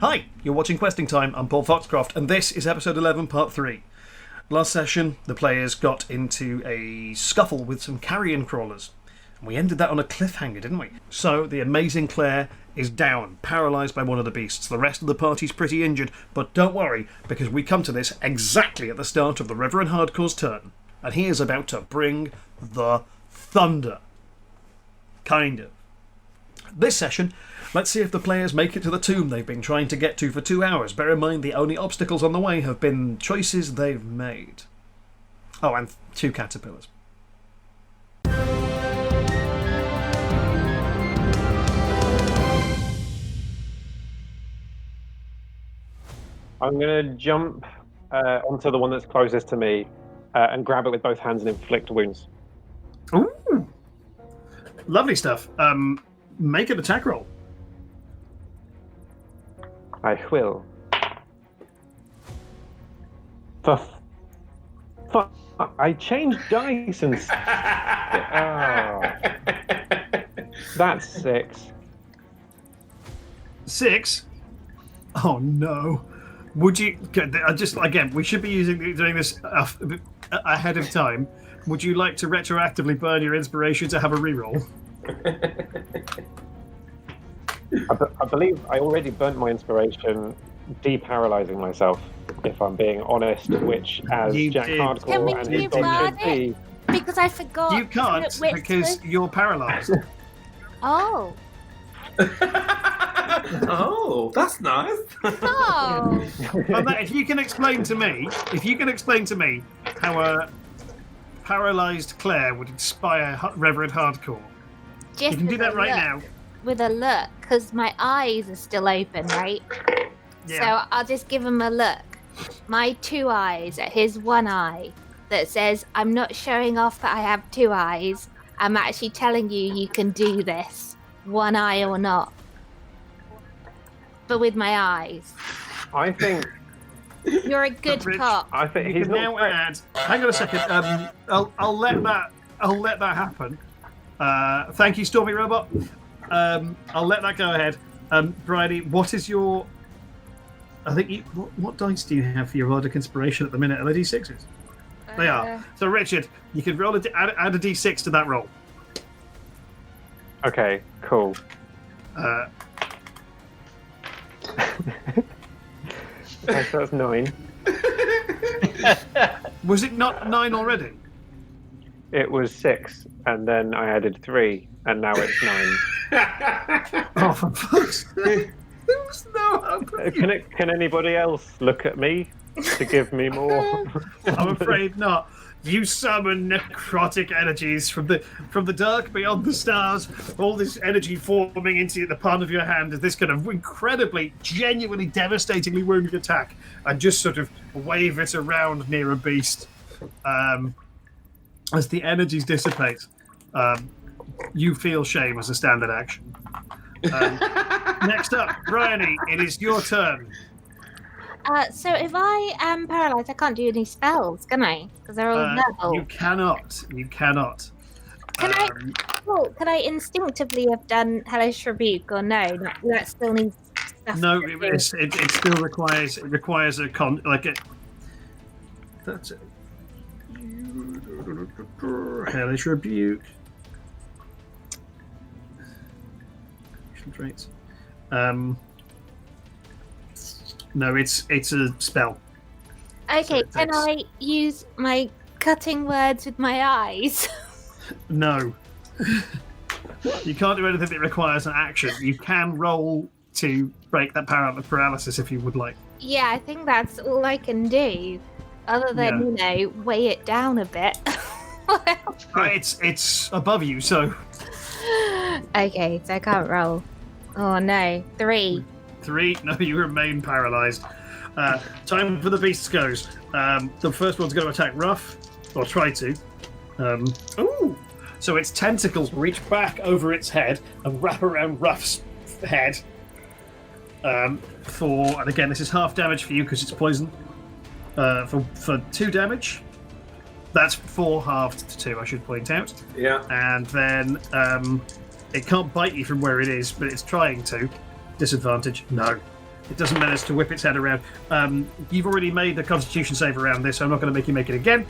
Hi, you're watching Questing Time. I'm Paul Foxcroft, and this is episode 11, part 3. Last session, the players got into a scuffle with some carrion crawlers. And we ended that on a cliffhanger, didn't we? So, the amazing Claire is down, paralysed by one of the beasts. The rest of the party's pretty injured, but don't worry, because we come to this exactly at the start of the Reverend Hardcore's turn. And he is about to bring the thunder. Kind of. This session, let's see if the players make it to the tomb they've been trying to get to for 2 hours. Bear in mind the only obstacles on the way have been choices they've made. Oh, and 2 caterpillars. I'm going to jump onto the one that's closest to me and grab it with both hands and inflict wounds. Ooh! Lovely stuff. Make an attack roll. I will. Fuck. I changed dice and... That's 6. 6? Oh no. Would you... Just, again, we should be doing this ahead of time. Would you like to retroactively burn your inspiration to have a reroll? I believe I already burnt my inspiration de-paralysing myself, if I'm being honest, which, as You Jack did. Hardcore Can we and do his dog should that? be... Because I forgot. You can't, because you're paralysed. Oh. Oh, that's nice. Oh. If you can explain to me how a paralysed Claire would inspire Reverend Hardcore. Just You can do with that a right look. now. With a look, because my eyes are still open, right? Yeah. So I'll just give him a look. My 2 eyes at his 1 eye that says, I'm not showing off that I have 2 eyes. I'm actually telling you can do this. 1 eye or not. But with my eyes. I think... You're a good Rich, cop. I think You he's can not... now add. Hang on a second. I'll let that happen. Thank you, Stormy Robot. I'll let that go ahead. Briony, what is your? I think you. What dice do you have for your Bardic Inspiration at the minute? Are they D6s? They are. So Richard, you can roll add a D6 to that roll. Okay, cool. Okay, so that's 9. Was it not 9 already? It was 6, and then I added 3, and now it's 9. Oh, for fuck's sake! There was no hope. Can anybody else look at me to give me more? I'm afraid not. You summon necrotic energies from the dark beyond the stars. All this energy forming into the palm of your hand as this kind of incredibly, genuinely, devastatingly wounded attack, and just sort of wave it around near a beast. As the energies dissipate, you feel shame as a standard action. Next up, Briony, it is your turn. So if I am paralysed, I can't do any spells, can I? Because they're all level. You cannot. Can I instinctively have done Hellish Rebuke or no? That still needs stuff. No, to do. it still requires a con like it. That's it. Hellish Rebuke. Traits. No, it's a spell. Okay, So can I use my cutting words with my eyes? No. You can't do anything that requires an action. You can roll to break that paralysis if you would like. Yeah, I think that's all I can do. Other than, weigh it down a bit. It's above you, so... Okay, so I can't roll. Oh no, 3. 3. No, you remain paralysed. Time for the beasts goes. The first one's going to attack Ruff, or try to. Ooh! So its tentacles reach back over its head and wrap around Ruff's head. And again, this is half damage for you because it's poison. For 2 damage. That's 4 halved to 2, I should point out. Yeah. And then it can't bite you from where it is, but it's trying to. Disadvantage? No. It doesn't manage to whip its head around. You've already made the Constitution save around this, so I'm not going to make you make it again.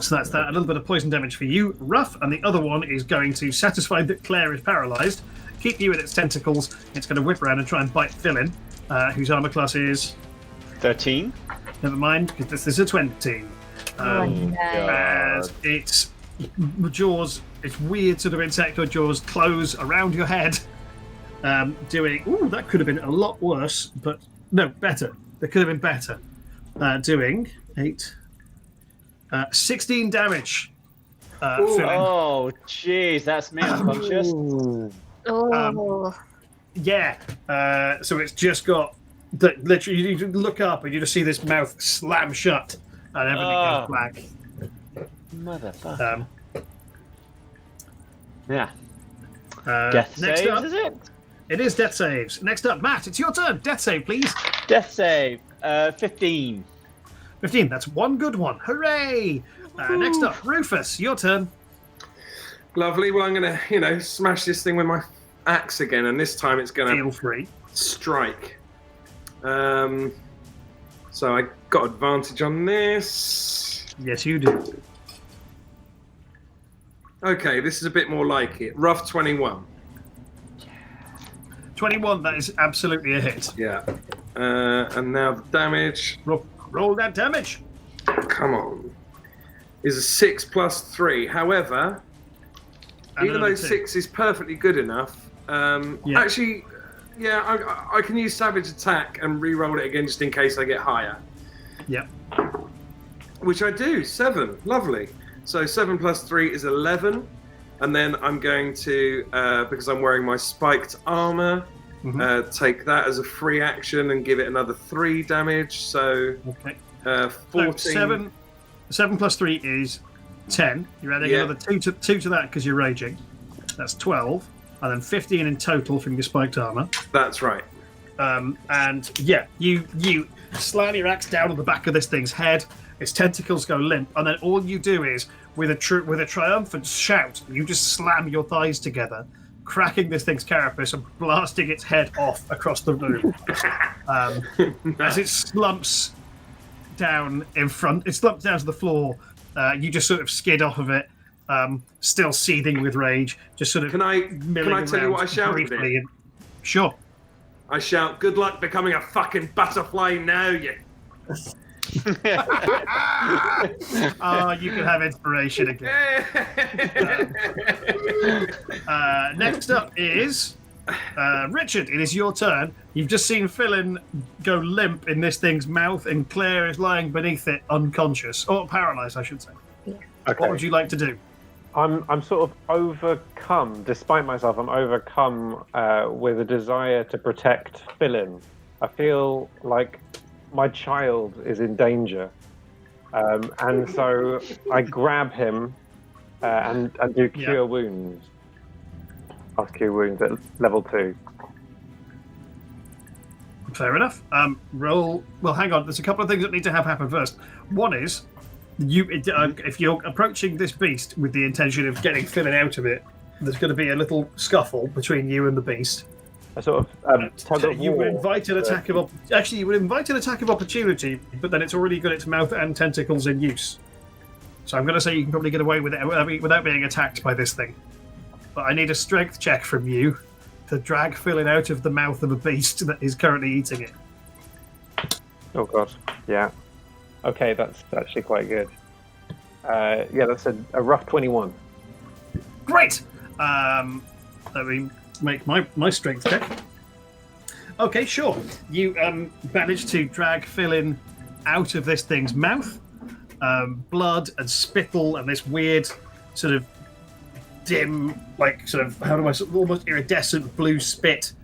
So that's that. A little bit of poison damage for you, Ruff, and the other one is going to, satisfied that Claire is paralysed, keep you in its tentacles. It's going to whip around and try and bite Phillin, whose armour class is 13. Never mind, because this is a 20. As its jaws, its weird sort of insectoid jaws close around your head, doing. Ooh, that could have been a lot worse, but no, better. That could have been better. Doing 8. 16 damage. Oh, jeez, that's me unconscious. Yeah. So it's just got. Literally, you look up and you just see this mouth slam shut, and everything goes black. Motherfucker. Yeah. Death next saves, up, is it? It is death saves. Next up, Matt, it's your turn. Death save, please. Death save. 15. 15. That's one good one. Hooray! Next up, Rufus, your turn. Lovely. Well, I'm going to, smash this thing with my axe again, and this time it's going Feel to free. strike. So I got advantage on this. Yes, you do. Okay, this is a bit more like it. Rough 21. 21, that is absolutely a hit. Yeah. And now the damage. Roll that damage. Come on. Is a 6 plus 3. However, And even though another 2. 6 is perfectly good enough, actually, I can use Savage Attack and re-roll it again just in case I get higher. Yep. Which I do. 7. Lovely. So 7 plus 3 is 11. And then I'm going to, because I'm wearing my spiked armor, take that as a free action and give it another 3 damage. So, okay. 14. So 7 plus 3 is 10. You're adding another 2 to that because you're raging. That's 12. And then 15 in total from your spiked armor. That's right. And yeah, you slam your axe down on the back of this thing's head. Its tentacles go limp, and then all you do is, with a triumphant shout, you just slam your thighs together, cracking this thing's carapace and blasting its head off across the room. As it slumps down in front, it slumps down to the floor. You just sort of skid off of it, still seething with rage. Just sort of. Can I tell you what I shouted? Sure. I shout, "Good luck becoming a fucking butterfly now, you." You can have inspiration again. Next up is Richard. It is your turn. You've just seen Phillin go limp in this thing's mouth, and Claire is lying beneath it, unconscious or paralyzed, I should say. Yeah. Okay. What would you like to do? I'm sort of overcome, despite myself. I'm overcome with a desire to protect Phillin. I feel like my child is in danger, and so I grab him and do cure wounds. I'll cure wounds at level 2. Fair enough. Roll. Well, hang on. There's a couple of things that need to happen first. One is, if you're approaching this beast with the intention of getting Phillin out of it, there's going to be a little scuffle between you and the beast. A sort of tug of you war. would invite an attack of actually you would invite an attack of opportunity, but then it's already got its mouth and tentacles in use. So I'm going to say you can probably get away with it without being attacked by this thing. But I need a strength check from you to drag Phillin out of the mouth of a beast that is currently eating it. Oh god, yeah. Okay, that's actually quite good. That's a rough 21. Great. Let me make my strength check. Okay, sure. You managed to drag Phillin out of this thing's mouth. Blood and spittle and this weird sort of dim, like sort of almost iridescent blue spit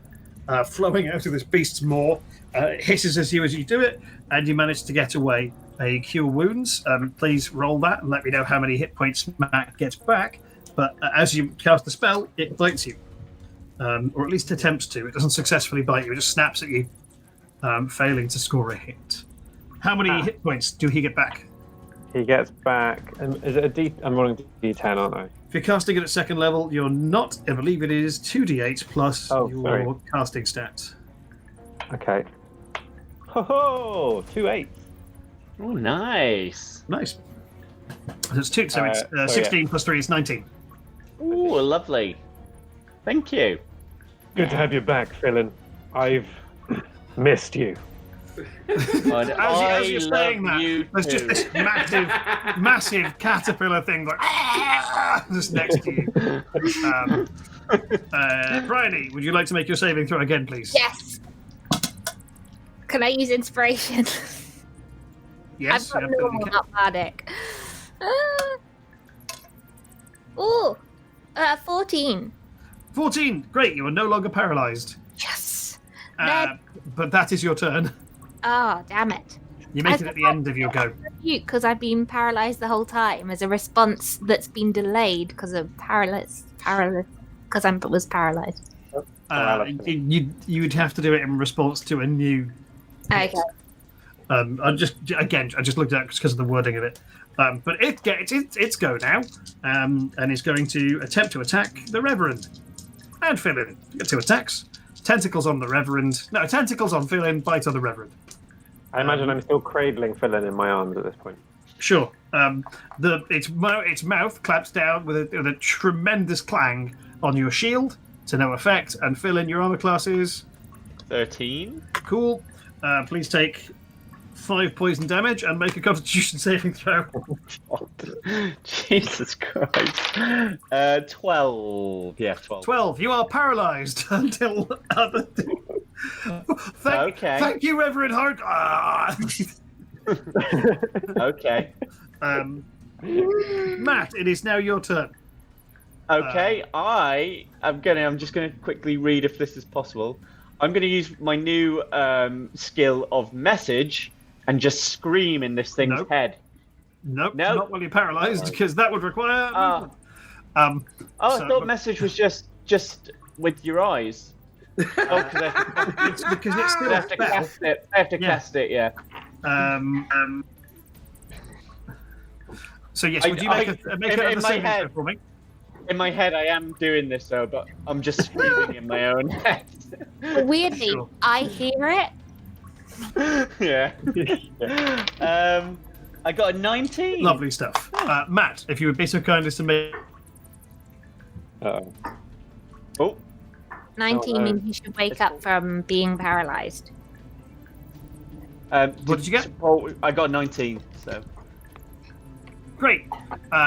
flowing out of this beast's maw. It hisses as you do it, and you manage to get away. A cure wounds. Please roll that and let me know how many hit points Matt gets back. But as you cast the spell, it bites you. Or at least attempts to. It doesn't successfully bite you. It just snaps at you, failing to score a hit. How many hit points do he get back? He gets back. Is it a D? I'm rolling D10, aren't I? If you're casting it at second level, you're not. I believe it is 2d8 plus your casting stats. Okay. Ho-ho! 2 8s. Oh, nice. Nice. So it's 2, so it's So 16 plus 3 is 19. Ooh, lovely. Thank you. Good to have you back, Phillin. I've missed you. As you're saying that, there's just this massive caterpillar thing like just next to you. Briony, would you like to make your saving throw again, please? Yes. Can I use inspiration? Yes. I've got normal, not bardic. 14. 14. Great. You are no longer paralyzed. Yes. But that is your turn. Oh, damn it. You make it at the end of your go. Because I've been paralyzed the whole time as a response that's been delayed because of paralysis. Because I was paralyzed. You would have to do it in response to a new. Okay. I just looked at it because of the wording of it. But it gets its go now, and is going to attempt to attack the Reverend and Phillin. You get 2 attacks. Tentacles on the Reverend. No, tentacles on Phillin. Bite on the Reverend. I imagine I'm still cradling Phillin in my arms at this point. Sure. Its mouth claps down with a tremendous clang on your shield to no effect, and Phillin, your armor class is 13. Cool. Please take 5 poison damage and make a Constitution saving throw. Jesus Christ. 12. Yeah, 12. 12. You are paralyzed until other. Thank you, Reverend Hart. Okay. Matt, it is now your turn. Okay, I'm just gonna quickly read if this is possible. I'm gonna use my new skill of message and just scream in this thing's head. Nope, not while you're paralyzed, because that would require movement. I thought message was just with your eyes. It's because it's still I have to cast it. Cast it, yeah. So yes, would you make another saving throw for me? In my head, I am doing this though, but I'm just screaming in my own head. Weirdly, I hear it. Yeah. I got a 19. Lovely stuff. Matt, if you would be so kind as to make. Oh. 19 means you should wake up from being paralyzed. What did you get? Oh, I got 19. So. Great.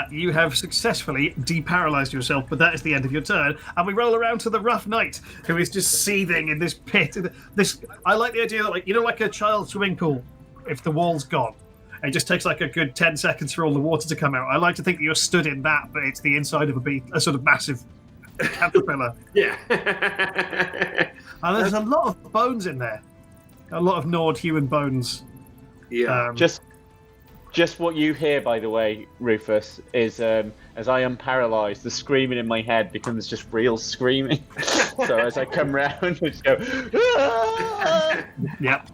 You have successfully deparalyzed yourself, but that is the end of your turn. And we roll around to the rough knight, who is just seething in this pit. I like the idea that, like a child's swimming pool, if the wall's gone. It just takes like a good 10 seconds for all the water to come out. I like to think that you're stood in that, but it's the inside of a sort of massive caterpillar. Yeah. And there's a lot of bones in there. A lot of gnawed human bones. Yeah. Just what you hear, by the way, Rufus, is as I am paralyzed, the screaming in my head becomes just real screaming. So as I come round, I just go, "Ah!" Yep.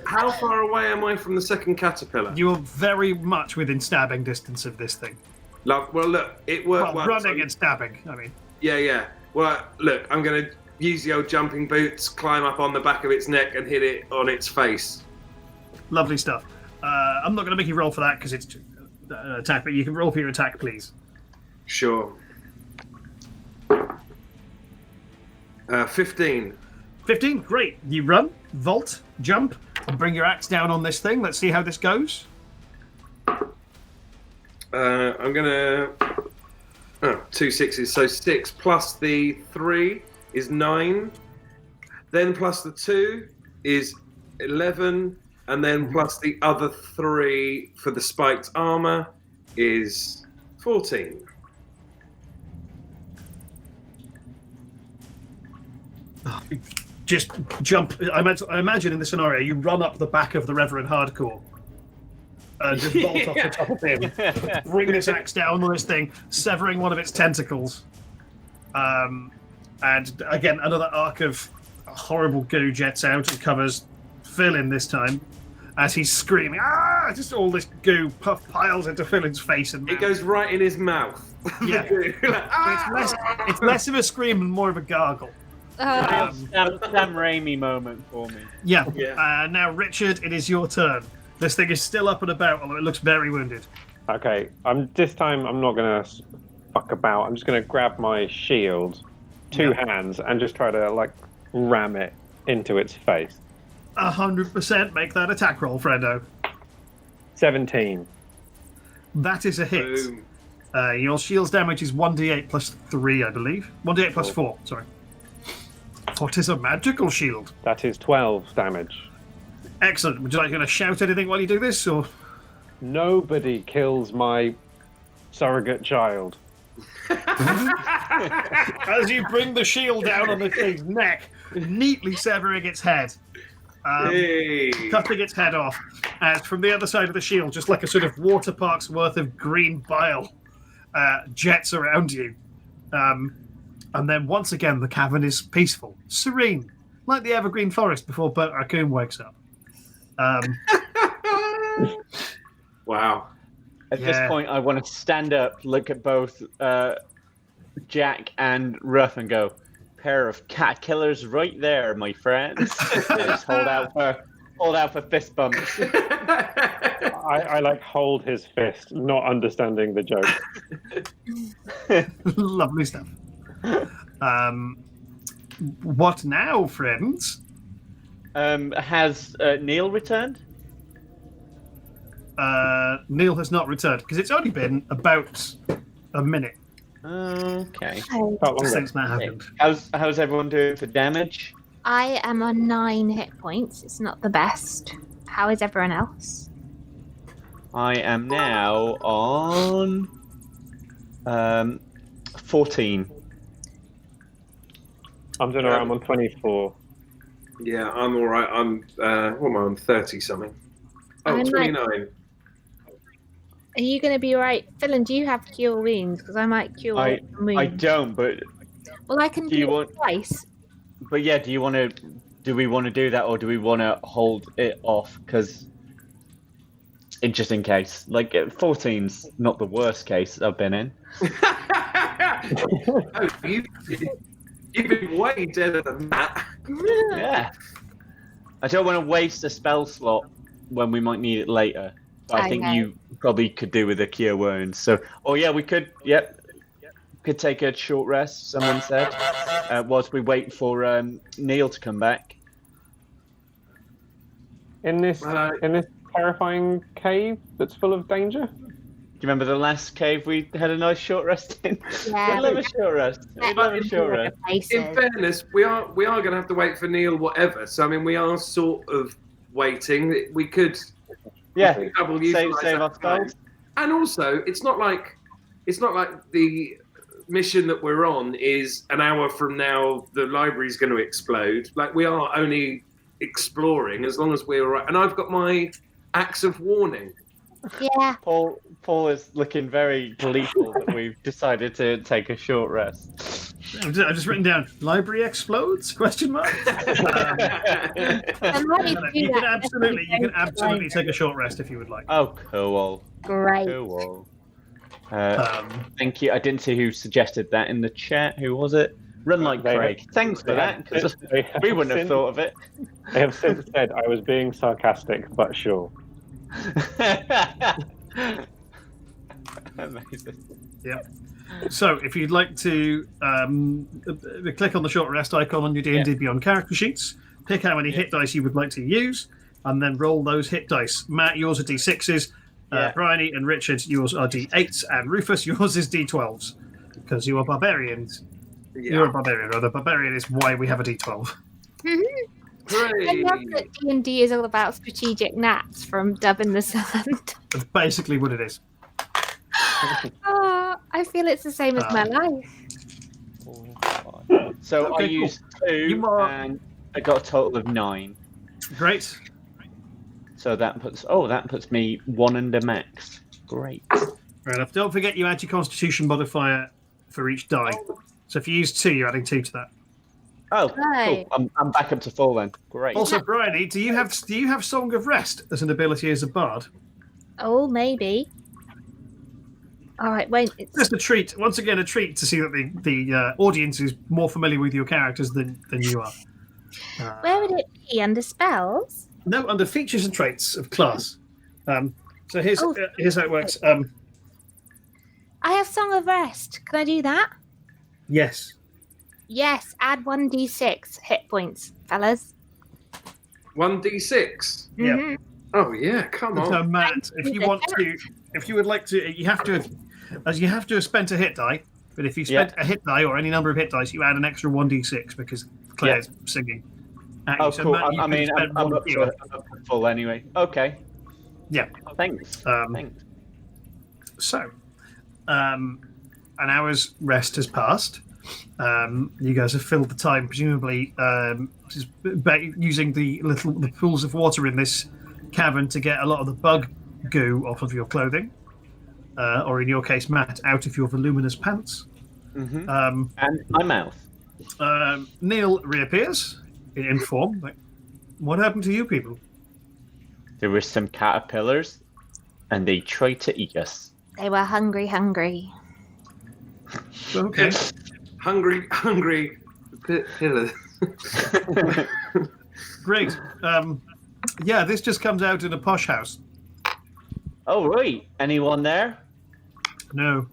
How far away am I from the second caterpillar? You are very much within stabbing distance of this thing. Well, look, it worked. Well, running and stabbing, I mean. Yeah. Well, look, I'm going to use the old jumping boots, climb up on the back of its neck and hit it on its face. Lovely stuff. I'm not going to make you roll for that because it's attack, but you can roll for your attack, please. Sure. 15. 15, great. You run, vault, jump, and bring your axe down on this thing. Let's see how this goes. I'm going to... 2 6s, so 6 plus the 3 is 9. Then plus the 2 is 11. And then plus the other 3 for the spiked armor is 14. Just jump. I imagine in this scenario, you run up the back of the Reverend Hardcore and just bolt off the top of him. Bring this axe down on this thing, severing one of its tentacles. And again, another arc of horrible goo jets out and covers Phillin this time. As he's screaming, just all this goo piles into Phillin's face and mouth. It goes right in his mouth. Yeah. It's less of a scream and more of a gargle. Sam Raimi moment for me. Yeah. Yeah. Now, Richard, it is your turn. This thing is still up and about, although it looks very wounded. Okay, this time I'm not gonna fuck about. I'm just gonna grab my shield, two hands, and just try to like ram it into its face. 100% make that attack roll, friendo. 17. That is a hit. Boom. Your shield's damage is 1d8 plus 3, I believe. 1d8 plus 4, sorry. What is a magical shield? That is 12 damage. Excellent. Would you like to shout anything while you do this, or...? Nobody kills my surrogate child. As you bring the shield down on the thing's neck, neatly severing its head, Hey. cutting its head off, as from the other side of the shield, just like a sort of water park's worth of green bile jets around you. And then once again, the cavern is peaceful, serene, like the evergreen forest before Bert Raccoon wakes up. Wow. At this point, I want to stand up, look at both Jack and Ruff, and go, "Pair of cat killers right there, my friends." And just hold out for fist bumps. I like hold his fist, not understanding the joke. Lovely stuff. What now, friends? Has Neil returned? Neil has not returned because it's only been about a minute Okay. since that happened. How's everyone doing for damage? I am on 9 hit points. It's not the best. How is everyone else? I am now on 14. I'm doing alright, I'm on 24. Yeah, I'm all right. I'm what am I on? 30 something. Oh, I'm 29. Are you going to be right? Phillin, do you have cure wounds? Because I might cure wounds. I don't, but Well, I can do you do want- it twice. but yeah, do we want to do that, or do we want to hold it off? Because just in case, like 14's not the worst case I've been in. Oh, you've been way deader than that. Yeah. I don't want to waste a spell slot when we might need it later. But I think know. you probably could do with a cure wounds. So, we could. Yep. Could take a short rest. Someone said, whilst we wait for Neil to come back. In this terrifying cave that's full of danger? Do you remember the last cave we had a nice short rest in? Yeah. I love a short rest. I love a short rest. In fairness, we are going to have to wait for Neil, whatever. So I mean, we are sort of waiting. We could, double utilize save that our time. spells. And also, it's not like the mission that we're on is an hour from now. The library's going to explode. Like, we are only exploring as long as we're right. And I've got my axe of warning. Yeah. Paul is looking very gleeful that we've decided to take a short rest. I've just written down "library explodes?" question mark. I'm happy to do You can that. absolutely take a short rest if you would like. Oh, cool. Great. Cool. Thank you. I didn't see who suggested that in the chat. Who was it? Run like Craig. Thanks for that, because we wouldn't have thought of it. They have since said I was being sarcastic, but sure. Amazing. Yep. So, if you'd like to click on the short rest icon on your D&D Beyond character sheets, pick how many hit dice you would like to use, and then roll those hit dice. Matt, yours are D6s. Briony and Richard, yours are D8s, and Rufus, yours is D12s, because you are barbarians. Yeah. You're a barbarian, or the barbarian is why we have a D12. I love that D&D is all about strategic gnats from Dub in the Sand. That's basically what it is. Oh, I feel it's the same as my life. So Okay, I used 2, and I got a total of 9. Great. So that puts me 1 under max. Great. Fair enough. Don't forget you add your Constitution modifier for each die. So if you use 2, you're adding 2 to that. Oh, Right. cool. I'm back up to 4 then. Great. Also, Briony, do you have Song of Rest as an ability as a bard? Oh, maybe. All right, wait. It's Just a treat. Once again, a treat to see that the audience is more familiar with your characters than you are. where would it be under spells? No, under features and traits of class. So here's Oh. here's how it works. I have Song of Rest. Can I do that? Yes. Yes. Add 1d6 hit points, fellas. 1d6. Yeah. Mhm. Oh yeah, come So on. Matt, if you would like to, you have to have spent a hit die. But if you spent a hit die or any number of hit dice, you add an extra 1d6 because Claire's singing. at you. Oh, So, cool. Matt, you I'm can spend up one to fewer. full anyway. Okay. Yeah. Thanks. Thanks. So, an hour's rest has passed. You guys have filled the time, presumably using the pools of water in this cavern to get a lot of the bug goo off of your clothing, or in your case, Matt, out of your voluminous pants. Mm-hmm. And my mouth. Neil reappears in form. Like, what happened to you people? There were some caterpillars, and they tried to eat us. They were hungry. Okay. Hungry pillars. Great. Yeah, this just comes out in a posh house. Oh, right. Anyone there? No.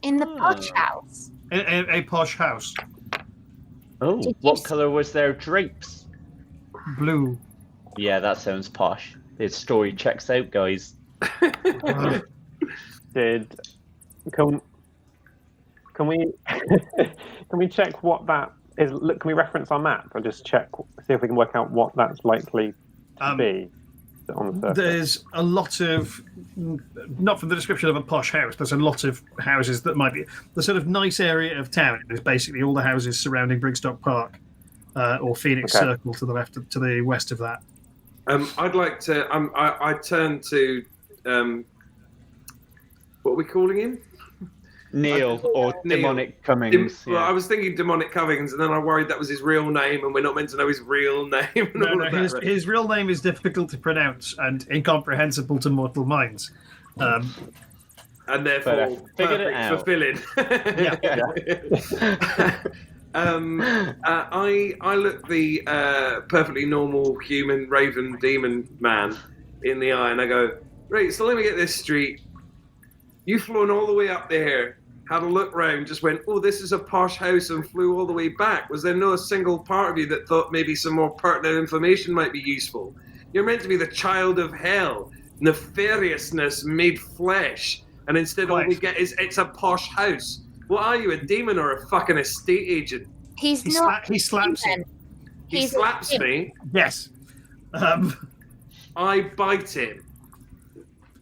In the posh house. A posh house. Oh, Did you what s- colour was their drapes? Blue. Yeah, that sounds posh. His story checks out, guys. Can we can we check what that is? Look, can we reference our map and just check, see if we can work out what that's likely to be on the surface? There's a lot of, not from the description of a posh house, there's a lot of houses that might be the sort of nice area of town is basically all the houses surrounding Brigstock Park, or Phoenix Circle to the left, to the west of that. I'd like to. I turn to. What are we calling him? Neil or Neil. Demonic Cummings. Well, I was thinking Demonic Cummings, and then I worried that was his real name, and we're not meant to know his real name. And No, all of that. his real name is difficult to pronounce and incomprehensible to mortal minds. And therefore figured it out. fulfilling. I look the perfectly normal human raven demon man in the eye, and I go, right, so let me get this straight. You've flown all the way up there, had a look round, just went, oh, this is a posh house, and flew all the way back. Was there no single part of you that thought maybe some more pertinent information might be useful? You're meant to be the child of hell, nefariousness made flesh, and instead all we get is, it's a posh house. What are you, a demon or a fucking estate agent? He He slaps you. He slaps me. Yes. I bite him.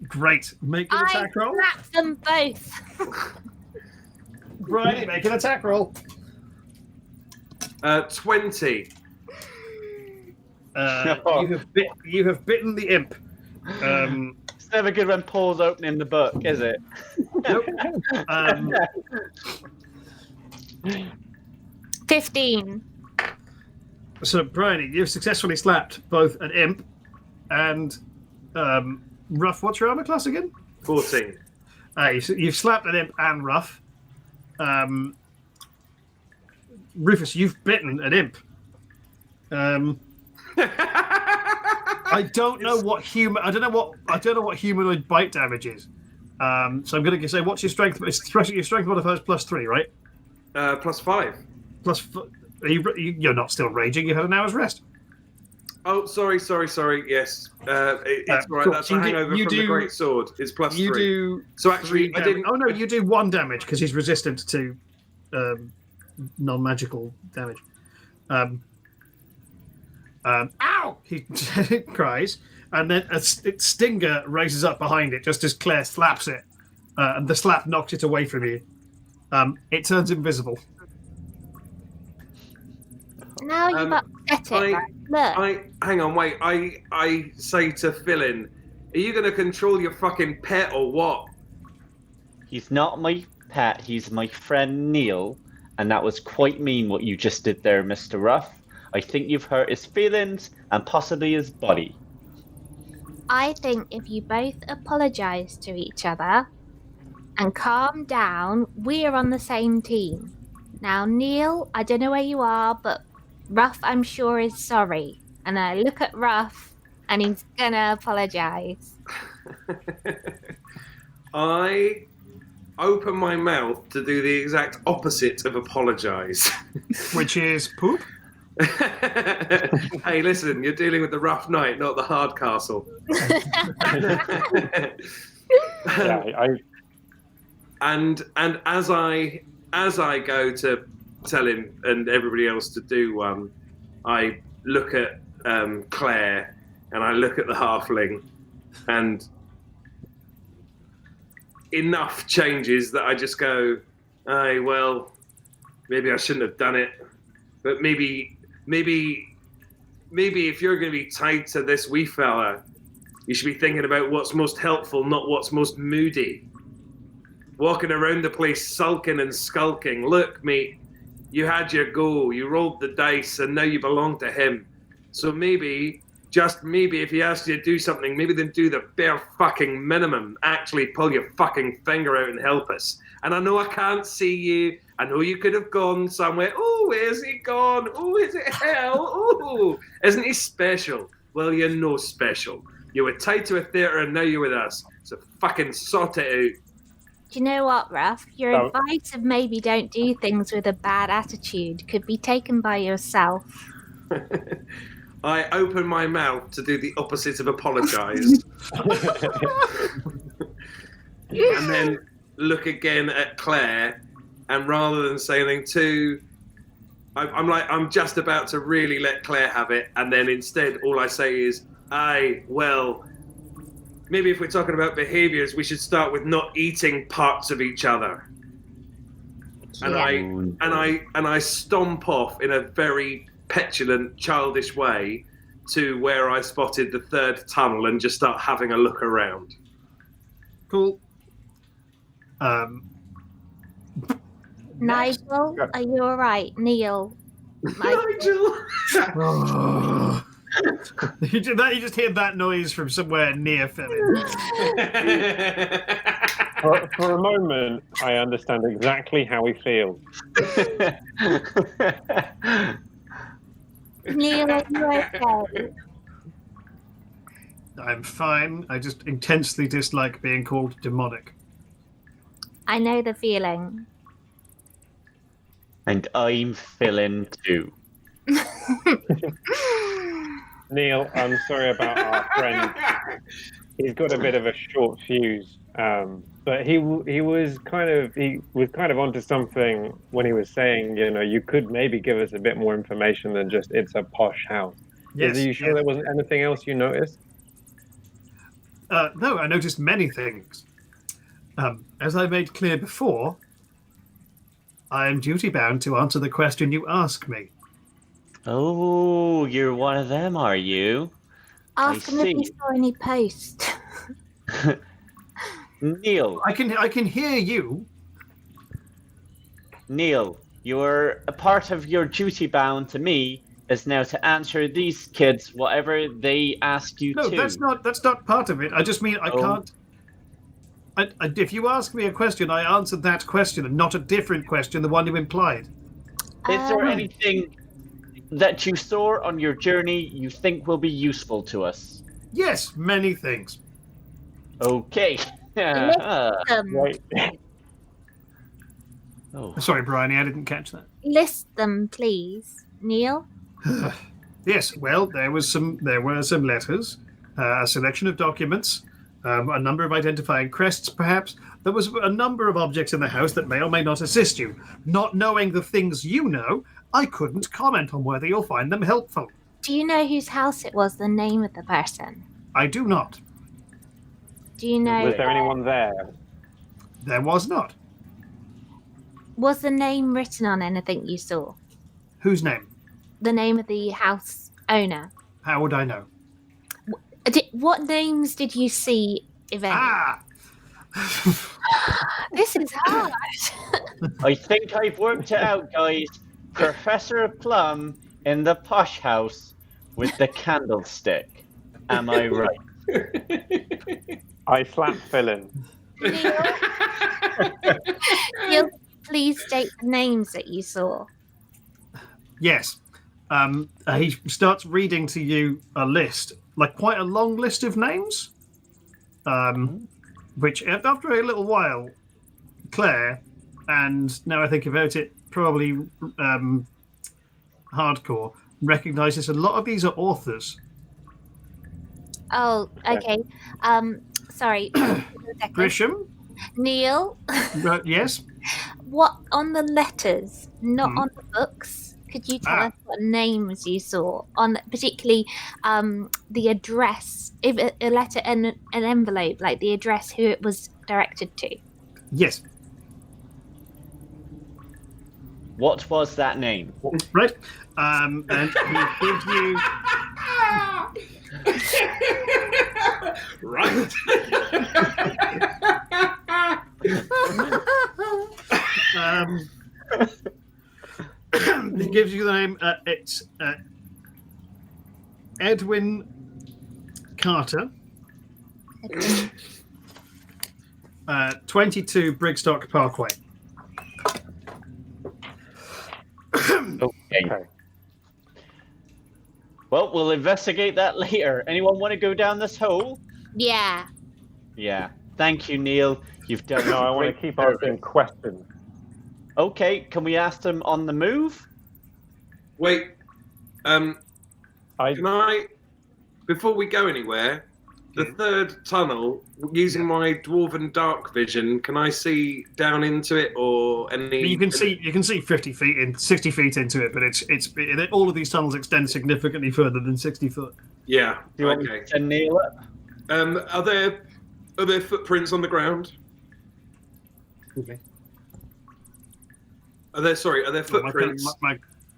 Great. Make an attack roll. slap them both. Right, make an attack roll. 20. You have bitten the imp. It's never good when Paul's opening the book, is it? Nope. 15. So, Briony, you've successfully slapped both an imp and Ruff. What's your armor class again? 14. You've slapped an imp and Ruff. Rufus, you've bitten an imp. I don't know what humanoid bite damage is. So I'm going to say, what's your strength? Your strength modifier is +3, right? +5. You're not still raging. You had an hour's rest. Oh, sorry. Yes, it's all right. Cool. That's So a hangover from the great sword. It's +3. You do. So actually, I didn't. Oh no, you do 1 damage because he's resistant to non-magical damage. Ow! He cries, and then its stinger raises up behind it just as Claire slaps it, and the slap knocks it away from you. It turns invisible. Now you've upset it. Right? Look. Hang on, wait. I say to Phillin, are you going to control your fucking pet or what? He's not my pet, he's my friend Neil, and that was quite mean what you just did there, Mr. Ruff. I think you've hurt his feelings and possibly his body. I think if you both apologise to each other, and calm down. We're on the same team. Now, Neil, I don't know where you are, but Ruff, I'm sure, is sorry. And I look at Ruff, and he's gonna apologize. I open my mouth to do the exact opposite of apologise. Which is poop? Hey, listen, you're dealing with the rough night, not the hard castle. And as I go to tell him and everybody else to do one, I look at Claire and I look at the halfling, and enough changes that I just go, aye, well, maybe I shouldn't have done it, but maybe if you're going to be tied to this wee fella, you should be thinking about what's most helpful, not what's most moody. Walking around the place sulking and skulking. Look, mate, you had your go. You rolled the dice, and now you belong to him. So maybe, just maybe, if he asks you to do something, maybe then do the bare fucking minimum. Actually pull your fucking finger out and help us. And I know I can't see you. I know you could have gone somewhere. Oh, where's he gone? Oh, is it hell? Oh, isn't he special? Well, you're no special. You were tied to a theatre and now you're with us. So fucking sort it out. Do you know what, Ruff? Your advice of maybe don't do things with a bad attitude could be taken by yourself. I open my mouth to do the opposite of apologise. And then look again at Claire, and rather than say anything too, I'm just about to really let Claire have it, and then instead all I say is, aye, well, maybe if we're talking about behaviours, we should start with not eating parts of each other. And I stomp off in a very petulant, childish way to where I spotted the third tunnel and just start having a look around. Cool. Nigel, are you all right? Neil. Nigel! You just hear that noise from somewhere near Phillin. For a moment, I understand exactly how he feels. Neil, are you okay? I'm fine. I just intensely dislike being called demonic. I know the feeling. And I'm Phillin too. Neil, I'm sorry about our friend. He's got a bit of a short fuse, but he was kind of onto something when he was saying, you know, you could maybe give us a bit more information than just it's a posh house. Yes. Are you sure there wasn't anything else you noticed? No, I noticed many things. As I made clear before, I am duty-bound to answer the question you ask me. Oh, you're one of them, are you? Ask him if he saw any post. Neil. I can hear you. Neil, you're a part of your duty bound to me is now to answer these kids whatever they ask you to. No, that's not part of it. I just mean I can't. If you ask me a question, I answered that question and not a different question, the one you implied. Is there anything that you saw on your journey you think will be useful to us? Yes, many things. Okay. Right. Oh. Sorry, Briony, I didn't catch that. List them, please. Neil? Yes, well, there were some letters, a selection of documents, a number of identifying crests, perhaps. There was a number of objects in the house that may or may not assist you. Not knowing the things you know, I couldn't comment on whether you'll find them helpful. Do you know whose house it was, the name of the person? I do not. Do you know... Was there anyone there? There was not. Was the name written on anything you saw? Whose name? The name of the house owner. How would I know? What names did you see, if any? Ah! This is hard. I think I've worked it out, guys. Professor Plum in the posh house with the candlestick. Am I right? I slapped Phillin. Neil, please state the names that you saw. Yes. He starts reading to you a list, like quite a long list of names, which after a little while, Claire, and now I think about it, probably Hardcore, recognises a lot of these are authors. Oh, okay. Sorry. Grisham? Neil? Yes? What, on the letters, not Hmm. on the books? Could you tell us what names you saw on, particularly the address, if a letter and an envelope, like the address, who it was directed to? Yes. What was that name? Right. And he gives you. Right. He gives you the name. It's Edwin Carter, 22 Brigstock Parkway. Okay. Well, we'll investigate that later. Anyone want to go down this hole? Yeah. Yeah. Thank you, Neil. You've done. No, I want to great keep service. asking questions. Okay, can we ask them on the move? Wait. Can I I, before we go anywhere, the third tunnel, using my dwarven dark vision, can I see down into it or any? You can see 50 feet in, 60 feet into it, but it's all of these tunnels extend significantly further than 60 foot. Yeah. Do you want me Okay. to send Neil up? Are there footprints on the ground? Okay. Are there footprints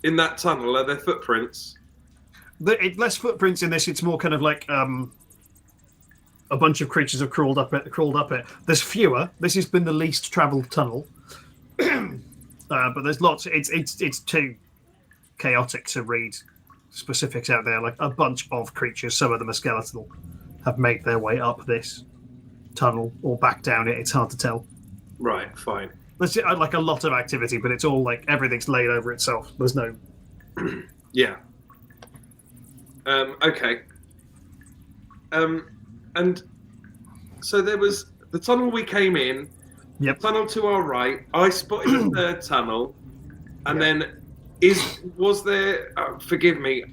in that tunnel? Are there footprints? Less footprints in this. It's more kind of like a bunch of creatures have crawled up it. There's fewer. This has been the least travelled tunnel, but there's lots. It's too chaotic to read specifics out there. Like a bunch of creatures, some of them are skeletal, have made their way up this tunnel or back down it. It's hard to tell. Right. Fine. There's like a lot of activity, but it's all like everything's laid over itself. There's no. Yeah. Okay. And so there was the tunnel we came in. Yep. Tunnel to our right. I spotted the third tunnel, and then was there? Forgive me.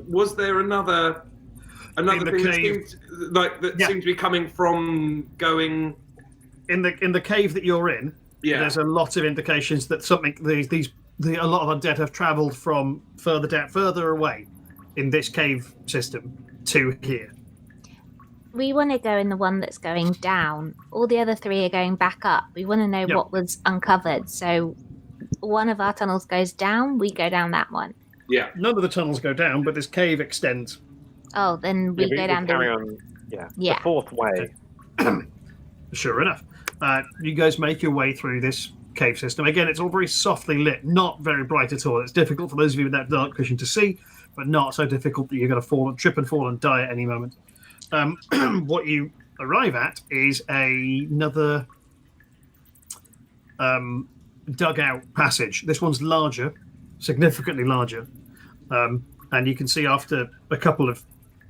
Was there another In the thing that cave. seemed to be coming from going? In the cave that you're in, there's a lot of indications that a lot of undead have travelled from further away in this cave system to here. We want to go in the one that's going down. All the other three are going back up. We want to know what was uncovered. So one of our tunnels goes down, we go down that one. Yeah. None of the tunnels go down, but this cave extends. Oh, then we go down carry the... on. Yeah. Yeah. The fourth way. Sure enough. You guys make your way through this cave system. Again, it's all very softly lit, not very bright at all. It's difficult for those of you with that dark vision to see, but not so difficult that you're going to trip and fall and die at any moment. What you arrive at is another dugout passage. This one's larger, significantly larger, and you can see after a couple of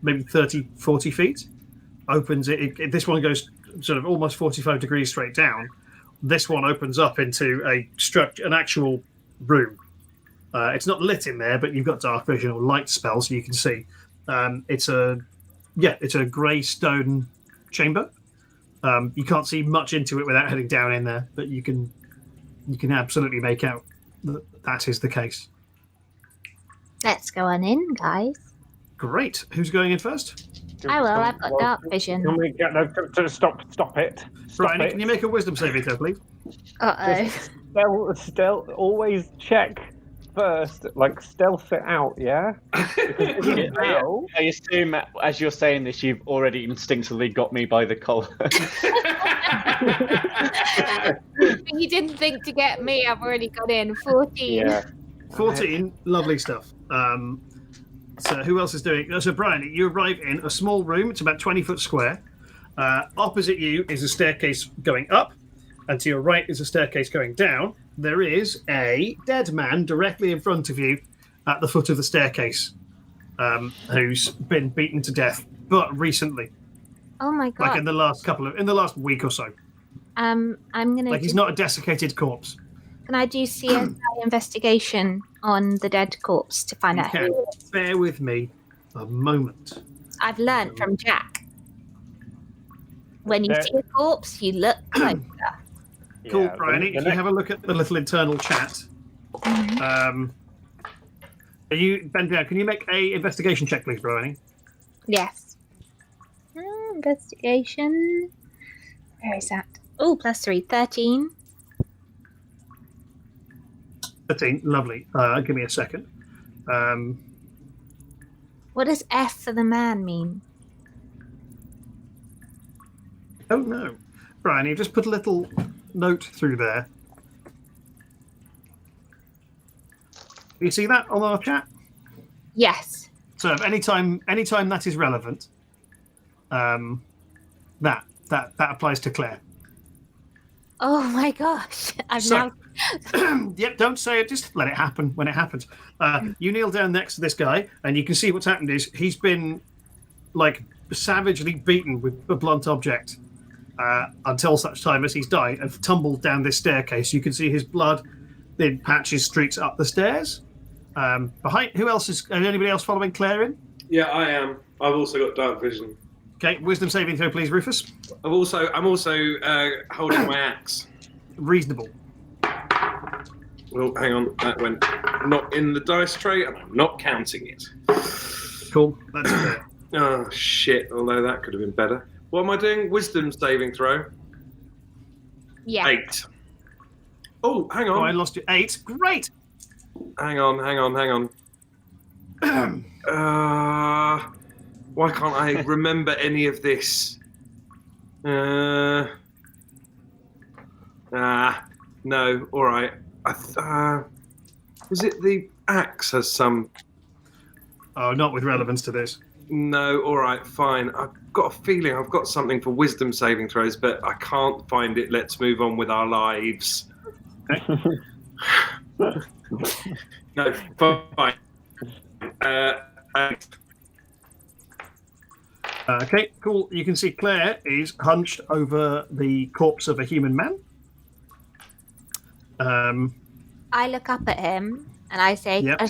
maybe 30, 40 feet, opens it. This one goes sort of almost 45 degrees straight down. This one opens up into an actual room. It's not lit in there, but you've got dark vision or light spell, so you can see. It's a grey stone chamber. You can't see much into it without heading down in there, but you can absolutely make out that is the case. Let's go on in, guys. Great. Who's going in first? I will. I've got dark vision. Can we get stop it? Briony, can you make a wisdom saving throw, please? Stealth. Always check first. Like stealth it out. Yeah. I assume as you're saying this, you've already instinctively got me by the collar. You didn't think to get me. I've already got in 14. Yeah. 14. Lovely stuff. So who else is doing? So Brian, you arrive in a small room. It's about 20 foot square. Opposite you is a staircase going up, and to your right is a staircase going down. There is a dead man directly in front of you at the foot of the staircase, who's been beaten to death, but recently, Oh my god. like in the last week or so. I'm gonna. Like he's not a desiccated corpse. Can I do CSI investigation on the dead corpse to find You out can. who it is? Bear with me a moment. I've learnt from Jack. When you Yeah. see a corpse, you look closer. Cool, Yeah, Briony. the If you have a look at the little internal chat, are you bend down? Can you make a investigation check, please, Briony? Yes. Investigation. Where is that? Oh, +3, 13. 13. Lovely. Give me a second. What does F for the man mean? Oh no, Briony, you've just put a little note through there. You see that on our chat? Yes. So, if anytime that is relevant, that applies to Claire. Oh my gosh. I've So- now. Yep, don't say it. Just let it happen when it happens. You kneel down next to this guy, and you can see what's happened is he's been like savagely beaten with a blunt object until such time as he's died and tumbled down this staircase. You can see his blood in patches streaks up the stairs. Behind, who else is? Anybody else following Claire in? Yeah, I am. I've also got dark vision. Okay, wisdom saving throw, please, Rufus. I'm also holding my axe. Reasonable. Well, hang on, that went not in the dice tray, and I'm not counting it. Cool. That's fair. Oh shit! Although that could have been better. What am I doing? Wisdom saving throw. Yeah. 8. Oh, hang Oh, I on. lost you. 8. Great. Hang on. Why can't I remember any of this? No. All right. Is it the axe has some? Oh, not with relevance to this. No. All right. Fine. I've got a feeling I've got something for wisdom saving throws, but I can't find it. Let's move on with our lives. No. Fine. Okay, cool. You can see Claire is hunched over the corpse of a human man. I look up at him and I say, Yep.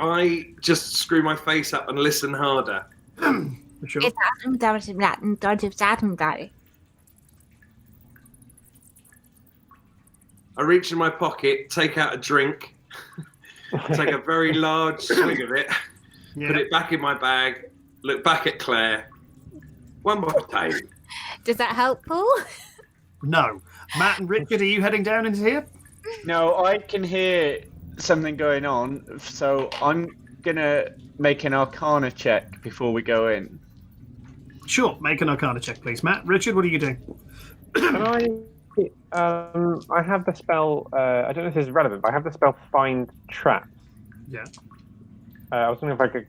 I just screw my face up and listen harder. For sure. I reach in my pocket, take out a drink, take a very large swig of it, Yeah. put it back in my bag, look back at Claire. One more time. Does that help, Paul? No. Matt and Richard, are you heading down into here? No, I can hear something going on, so I'm gonna make an arcana check before we go in. Sure. Make an arcana check, please. Matt, Richard, what are you doing? Can I have the spell. I don't know if this is relevant, but I have the spell Find Traps. Yeah. I was wondering if I could.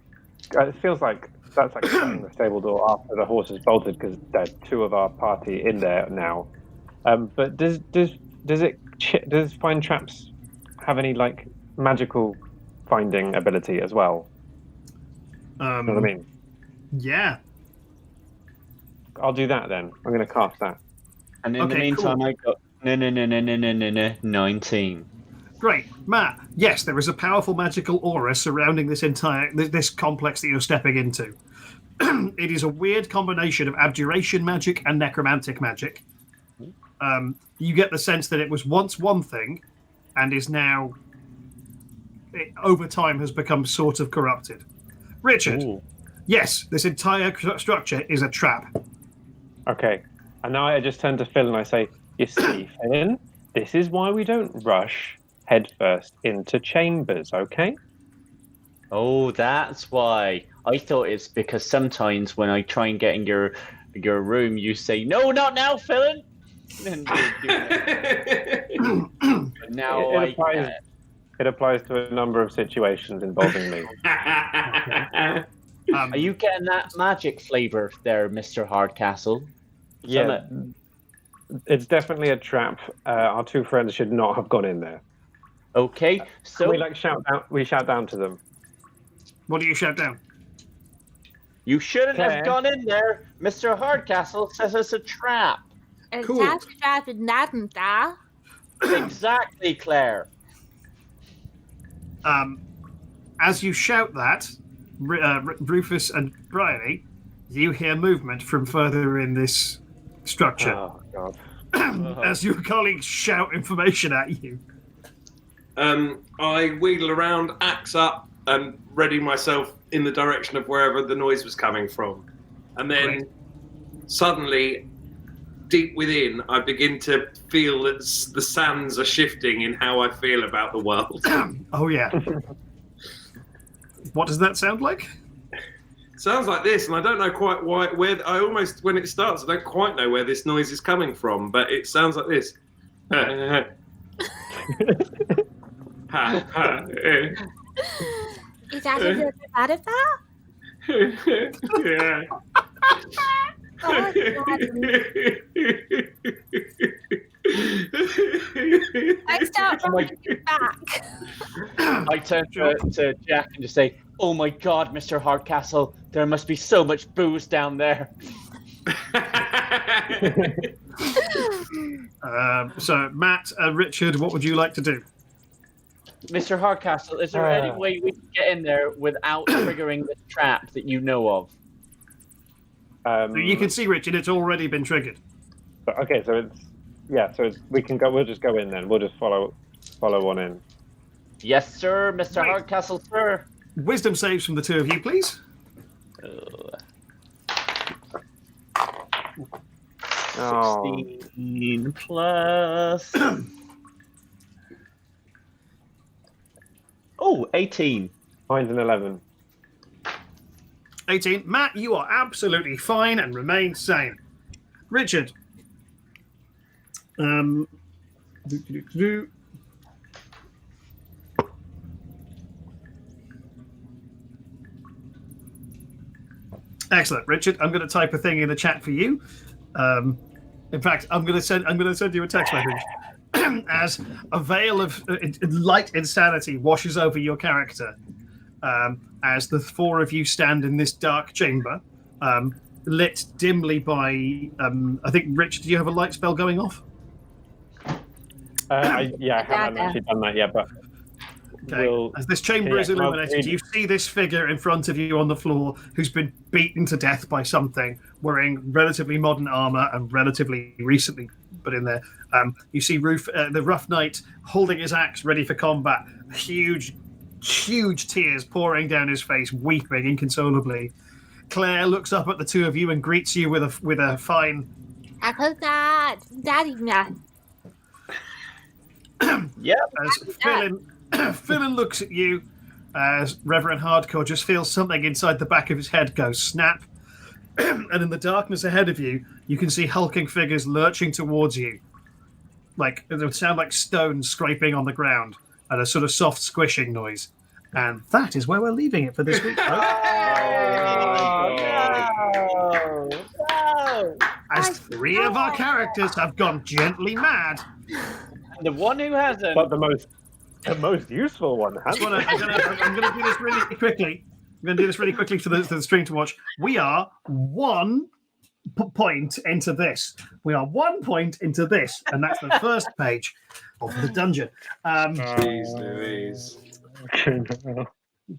It feels like that's like shutting the stable door after the horse has bolted because there's 2 of our party in there now. But does Find Traps have any like magical finding ability as well? You know what I mean? Yeah. I'll do that then. I'm going to cast that. And in the meantime, cool. I got 19. Great. Matt, yes, there is a powerful magical aura surrounding this entire this complex that you're stepping into. It is a weird combination of abjuration magic and necromantic magic. You get the sense that it was once one thing and is now, over time, has become sort of corrupted. Richard, Ooh. yes, this entire structure is a trap. Okay. And now I just turn to Phil and I say, you see, Phil, this is why we don't rush headfirst into chambers, okay? Oh, that's why. I thought it's because sometimes when I try and get in your room, you say, "No, not now, Phillin." And you do it. But now It applies It applies to a number of situations involving me. Are you getting that magic flavour there, Mr. Hardcastle? Yeah, it's definitely a trap. Our two friends should not have gone in there. Okay, so We shout down. We shout down to them. What do you shout down? you shouldn't Claire? have gone in there. Mr. Hardcastle says it's a trap. Cool. Exactly, Claire. As you shout that, Rufus and Briony, you hear movement from further in this structure. Oh God! As your colleagues shout information at you. I wheedle around, axe up, and ready myself in the direction of wherever the noise was coming from. And then suddenly, deep within, I begin to feel that the sands are shifting in how I feel about the world. Oh, yeah. What does that sound like? Sounds like this, and I don't know quite where. I almost, when it starts, I don't quite know where this noise is coming from, but it sounds like this. Is that a little bit out of that? Yeah. Oh, I start running back. I turn to Jack and just say, "Oh my God, Mr. Hardcastle, there must be so much booze down there." So, Matt, Richard, what would you like to do? Mr. Hardcastle, is there any way we can get in there without triggering this trap that you know of? You can see, Richard, it's already been triggered. Okay, so we can go. We'll just go in then. We'll just follow on in. Yes, sir, Mr. Right. Hardcastle, sir. Wisdom saves from the two of you, please. Oh. 16 plus... 18. Mine's an 11. 18. Matt, you are absolutely fine and remain sane. Richard. Excellent, Richard. I'm going to type a thing in the chat for you. In fact, I'm going to send you a text message as a veil of light insanity washes over your character. As the four of you stand in this dark chamber, lit dimly by, I think, Rich, do you have a light spell going off? I haven't actually done that yet, but Okay. As this chamber is illuminated, you see this figure in front of you on the floor who's been beaten to death by something, wearing relatively modern armor and relatively recently put in there. You see the Rough Knight holding his axe ready for combat, huge tears pouring down his face, weeping inconsolably. Claire looks up at the two of you and greets you with a fine... Daddy man. Yep. As Phillin looks at you, as Reverend Hardcore just feels something inside the back of his head go snap. And in the darkness ahead of you, you can see hulking figures lurching towards you. Like, it would sound like stones scraping on the ground and a sort of soft squishing noise. And that is where we're leaving it for this week. As three of our characters have gone gently mad. And the one who hasn't. But the most useful one has. I'm going to do this really quickly. I'm going to do this really quickly for the stream to watch. We are 1 point into this. We are 1 point into this, and that's the first page of the dungeon. Jeez Louise.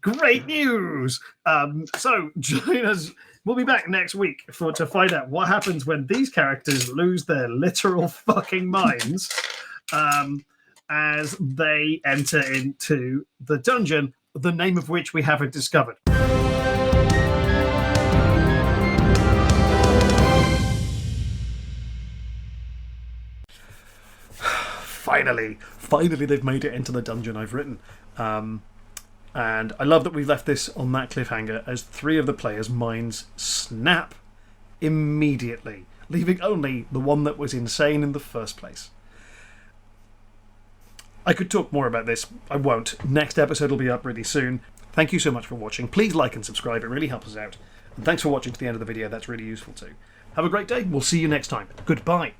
Great news! So join us. We'll be back next week to find out what happens when these characters lose their literal fucking minds as they enter into the dungeon, the name of which we haven't discovered. Finally, they've made it into the dungeon I've written. And I love that we've left this on that cliffhanger as three of the players' minds snap immediately, leaving only the one that was insane in the first place. I could talk more about this. I won't. Next episode will be up really soon. Thank you so much for watching. Please like and subscribe. It really helps us out. And thanks for watching to the end of the video. That's really useful too. Have a great day. We'll see you next time. Goodbye.